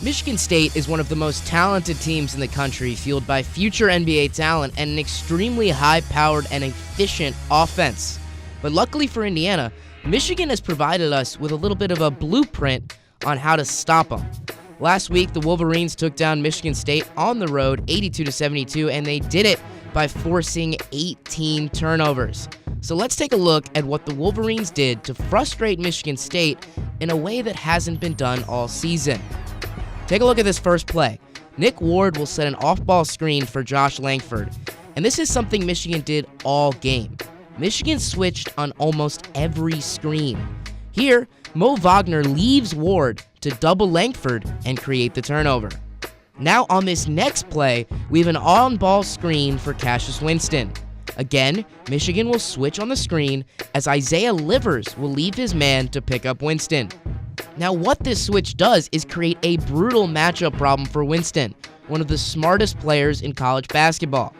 Michigan State is one of the most talented teams in the country, fueled by future NBA talent and an extremely high-powered and efficient offense. But luckily for Indiana, Michigan has provided us with a little bit of a blueprint on how to stop them. Last week, the Wolverines took down Michigan State on the road 82-72, and they did it by forcing 18 turnovers. So let's take a look at what the Wolverines did to frustrate Michigan State in a way that hasn't been done all season. Take a look at this first play. Nick Ward will set an off-ball screen for Josh Langford, and this is something Michigan did all game. Michigan switched on almost every screen. Here, Mo Wagner leaves Ward to double Langford and create the turnover. Now on this next play, we have an on-ball screen for Cassius Winston. Again, Michigan will switch on the screen as Isaiah Livers will leave his man to pick up Winston. Now what this switch does is create a brutal matchup problem for Winston, one of the smartest players in college basketball.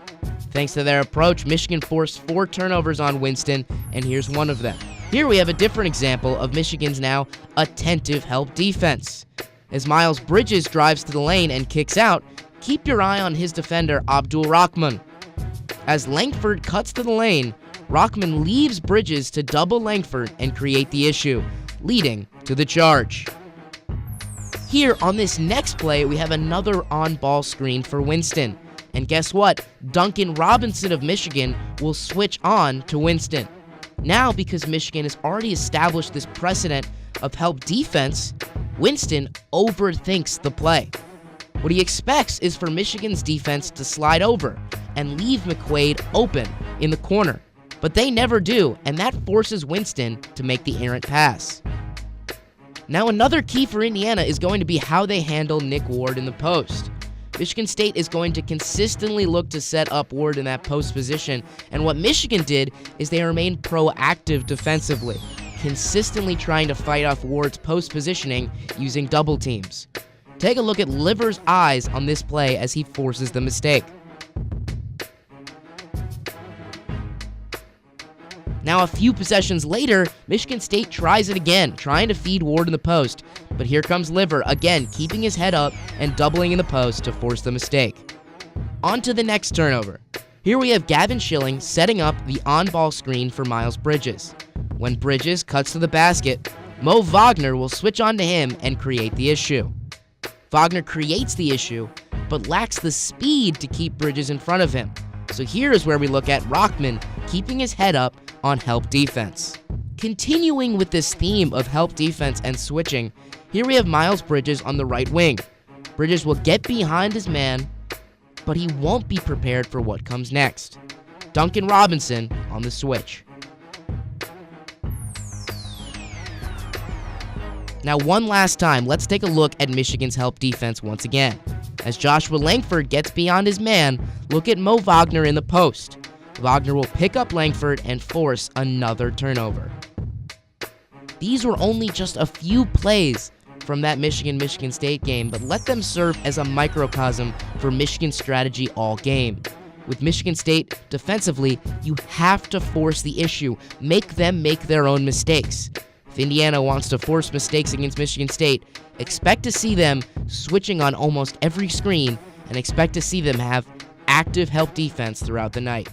Thanks to their approach, Michigan forced 4 turnovers on Winston, and here's one of them. Here we have a different example of Michigan's now attentive help defense. As Miles Bridges drives to the lane and kicks out, keep your eye on his defender Abdul Rahman. As Langford cuts to the lane, Rahman leaves Bridges to double Langford and create the issue, leading to the charge. Here on this next play, we have another on-ball screen for Winston. And guess what? Duncan Robinson of Michigan will switch on to Winston. Now, because Michigan has already established this precedent of help defense, Winston overthinks the play. What he expects is for Michigan's defense to slide over and leave McQuaid open in the corner. But they never do, and that forces Winston to make the errant pass. Now another key for Indiana is going to be how they handle Nick Ward in the post. Michigan State is going to consistently look to set up Ward in that post position, and what Michigan did is they remained proactive defensively, consistently trying to fight off Ward's post positioning using double teams. Take a look at Livers' eyes on this play as he forces the mistake. Now, a few possessions later, Michigan State tries it again, trying to feed Ward in the post. But here comes Liver, again keeping his head up and doubling in the post to force the mistake. On to the next turnover. Here we have Gavin Schilling setting up the on-ball screen for Miles Bridges. When Bridges cuts to the basket, Mo Wagner will switch on to him and create the issue. Wagner creates the issue, but lacks the speed to keep Bridges in front of him. So here is where we look at Rahman keeping his head up on help defense. Continuing with this theme of help defense and switching, here we have Miles Bridges on the right wing. Bridges will get behind his man, but he won't be prepared for what comes next. Duncan Robinson on the switch. Now one last time, let's take a look at Michigan's help defense once again. As Joshua Langford gets beyond his man, look at Mo Wagner in the post. Wagner will pick up Langford and force another turnover. These were only just a few plays from that Michigan State game, but let them serve as a microcosm for Michigan's strategy all game. With Michigan State defensively, you have to force the issue, make them make their own mistakes. If Indiana wants to force mistakes against Michigan State, expect to see them switching on almost every screen and expect to see them have active help defense throughout the night.